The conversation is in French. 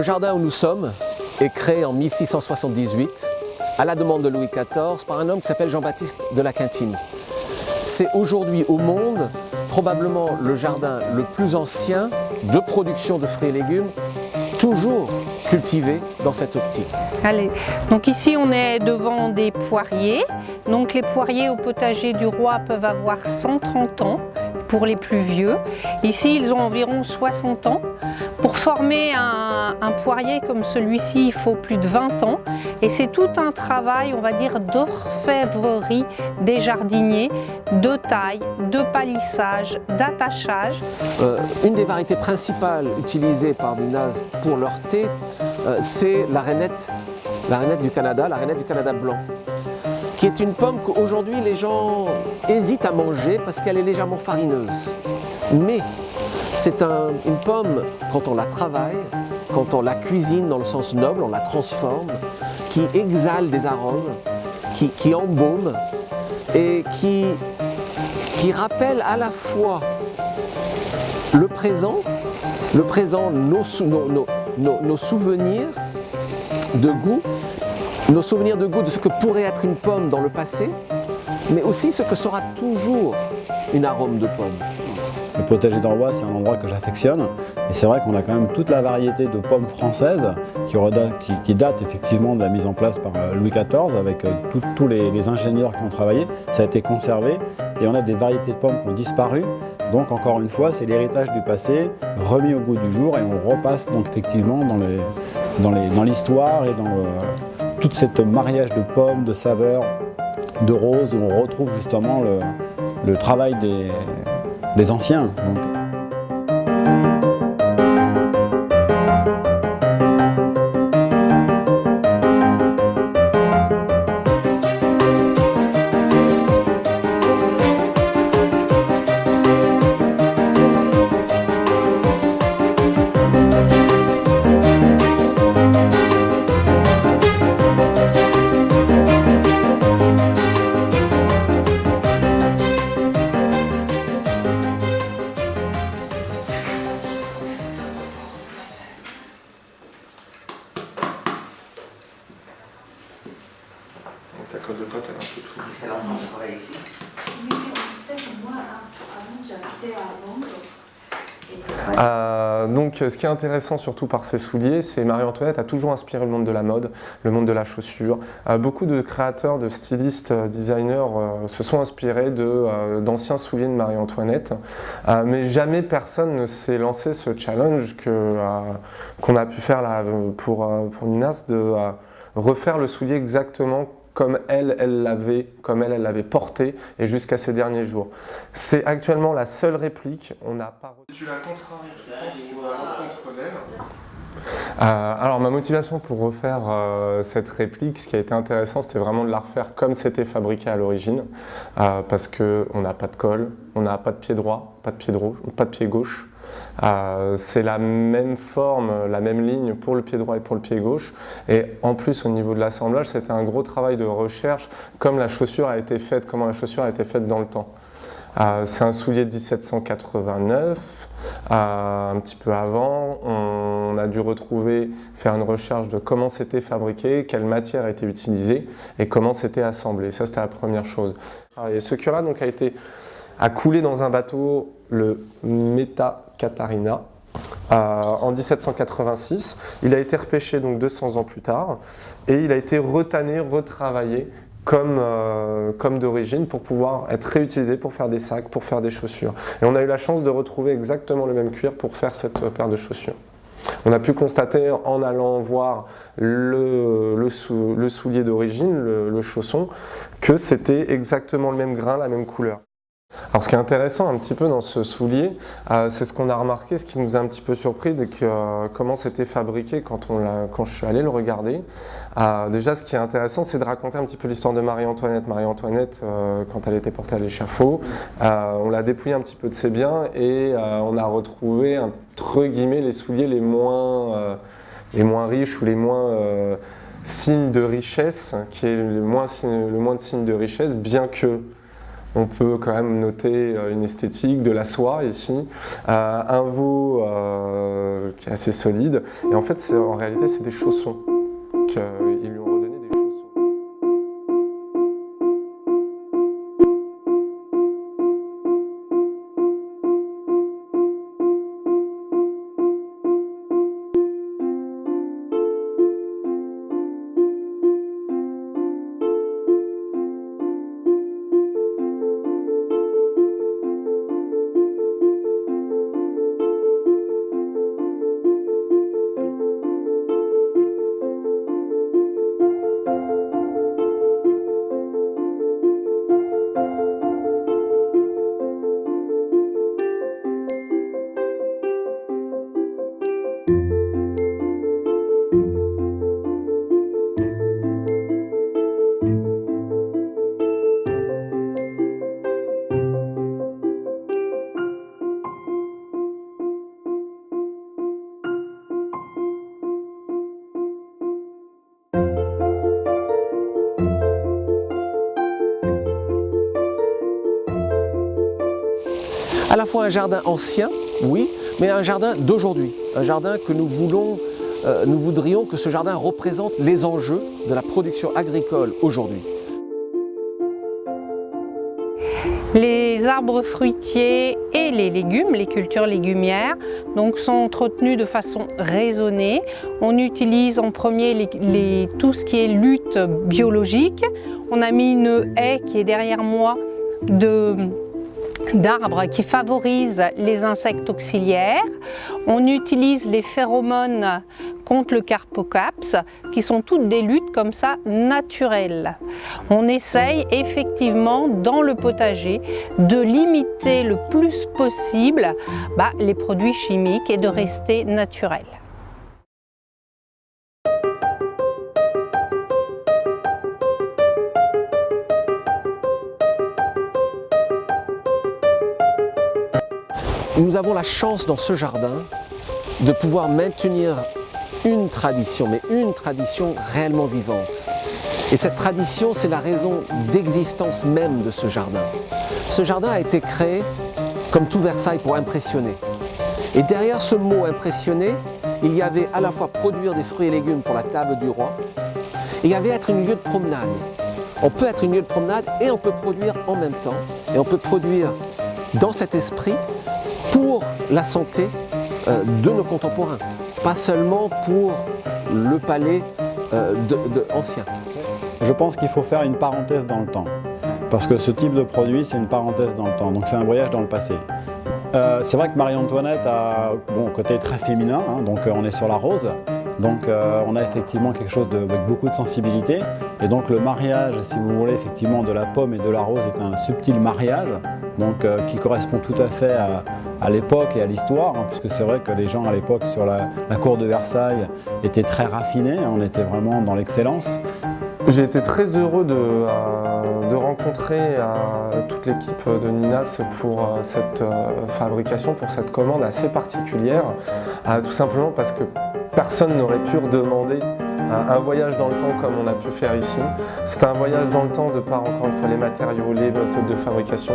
jardin où nous sommes est créé en 1678 à la demande de Louis XIV par un homme qui s'appelle Jean-Baptiste de La Quintinie. C'est aujourd'hui au monde probablement le jardin le plus ancien de production de fruits et légumes, toujours cultivé dans cette optique. Allez, donc ici on est devant des poiriers. Donc les poiriers au potager du roi peuvent avoir 130 ans pour les plus vieux. Ici ils ont environ 60 ans. Pour former un poirier comme celui-ci, il faut plus de 20 ans. Et c'est tout un travail, on va dire, d'orfèvrerie des jardiniers, de taille, de palissage, d'attachage. Une des variétés principales utilisées par Minas pour leur thé, c'est la rainette du Canada blanc, qui est une pomme qu'aujourd'hui les gens hésitent à manger parce qu'elle est légèrement farineuse. Mais c'est une pomme, quand on la travaille, quand on la cuisine dans le sens noble, on la transforme, qui exhale des arômes, qui embaume et qui rappelle à la fois le présent, nos souvenirs de goût, nos souvenirs de goût de ce que pourrait être une pomme dans le passé, mais aussi ce que sera toujours une arôme de pomme. Le potager d'Orbois, c'est un endroit que j'affectionne et c'est vrai qu'on a quand même toute la variété de pommes françaises qui date effectivement de la mise en place par Louis XIV avec tous les ingénieurs qui ont travaillé. Ça a été conservé et on a des variétés de pommes qui ont disparu. Donc encore une fois, c'est l'héritage du passé remis au goût du jour et on repasse donc effectivement dans l'histoire et dans tout ce mariage de pommes, de saveurs, de roses où on retrouve justement le travail des anciens. Donc. Ta colle de pâte, elle est un peu prise. Ça fait longtemps que je travaille ici. Oui, peut-être que moi, avant, j'habitais à Londres. Donc ce qui est intéressant surtout par ces souliers, c'est Marie-Antoinette a toujours inspiré le monde de la mode, le monde de la chaussure. Beaucoup de créateurs, de stylistes, designers se sont inspirés d'anciens souliers de Marie-Antoinette. Mais jamais personne ne s'est lancé ce challenge qu'on a pu faire là, pour Minas, de refaire le soulier exactement comme elle l'avait porté et jusqu'à ses derniers jours. C'est actuellement la seule réplique. On n'a pas. Si tu la contraries, je pense que tu vas contre d'elle. Alors ma motivation pour refaire cette réplique, ce qui a été intéressant, c'était vraiment de la refaire comme c'était fabriqué à l'origine, parce qu'on n'a pas de colle, on n'a pas de pied droit, pas de pied gauche. C'est la même forme, la même ligne pour le pied droit et pour le pied gauche. Et en plus, au niveau de l'assemblage, c'était un gros travail de recherche, comment la chaussure a été faite dans le temps. C'est un soulier de 1789, un petit peu avant. On a dû faire une recherche de comment c'était fabriqué, quelle matière a été utilisée et comment c'était assemblé. Ça, c'était la première chose. Et ce cuir-là a coulé dans un bateau, le Meta Catarina, en 1786. Il a été repêché donc 200 ans plus tard et il a été retanné, retravaillé comme d'origine pour pouvoir être réutilisé pour faire des sacs, pour faire des chaussures. Et on a eu la chance de retrouver exactement le même cuir pour faire cette paire de chaussures. On a pu constater en allant voir le soulier d'origine, le chausson, que c'était exactement le même grain, la même couleur. Alors ce qui est intéressant un petit peu dans ce soulier, c'est ce qu'on a remarqué, ce qui nous a un petit peu surpris, comment c'était fabriqué quand je suis allé le regarder. Déjà ce qui est intéressant, c'est de raconter un petit peu l'histoire de Marie-Antoinette. Marie-Antoinette, quand elle était portée à l'échafaud, on l'a dépouillée un petit peu de ses biens et on a retrouvé entre guillemets les souliers les moins riches ou les moins signes de richesse, qui est le moins de signes de richesse, bien que On peut quand même noter une esthétique, de la soie ici, un veau qui est assez solide. Et en fait, en réalité, c'est des chaussons. Ils lui ont redonné des chaussons. À la fois un jardin ancien, oui, mais un jardin d'aujourd'hui. Un jardin que nous voudrions que ce jardin représente les enjeux de la production agricole aujourd'hui. Les arbres fruitiers et les légumes, les cultures légumières, donc, sont entretenus de façon raisonnée. On utilise en premier tout ce qui est lutte biologique. On a mis une haie qui est derrière moi d'arbres qui favorisent les insectes auxiliaires. On utilise les phéromones contre le carpocaps, qui sont toutes des luttes comme ça naturelles. On essaye effectivement dans le potager de limiter le plus possible les produits chimiques et de rester naturel. Nous avons la chance dans ce jardin de pouvoir maintenir une tradition, mais une tradition réellement vivante. Et cette tradition, c'est la raison d'existence même de ce jardin. Ce jardin a été créé, comme tout Versailles, pour impressionner. Et derrière ce mot impressionner, il y avait à la fois produire des fruits et légumes pour la table du roi, et il y avait être une lieu de promenade. On peut être une lieu de promenade et on peut produire en même temps. Et on peut produire dans cet esprit pour la santé de nos contemporains, pas seulement pour le palais ancien. Je pense qu'il faut faire une parenthèse dans le temps, parce que ce type de produit, c'est une parenthèse dans le temps, donc c'est un voyage dans le passé. C'est vrai que Marie-Antoinette a un côté très féminin, hein, donc on est sur la rose, donc on a effectivement quelque chose avec beaucoup de sensibilité, et donc le mariage, si vous voulez, effectivement de la pomme et de la rose est un subtil mariage, donc qui correspond tout à fait à l'époque et à l'histoire, hein, puisque c'est vrai que les gens à l'époque sur la cour de Versailles étaient très raffinés, on était vraiment dans l'excellence. J'ai été très heureux de rencontrer toute l'équipe de Ninas pour cette fabrication, pour cette commande assez particulière, tout simplement parce que personne n'aurait pu redemander un voyage dans le temps comme on a pu faire ici. C'est un voyage dans le temps de par encore une fois les matériaux, les méthodes de fabrication.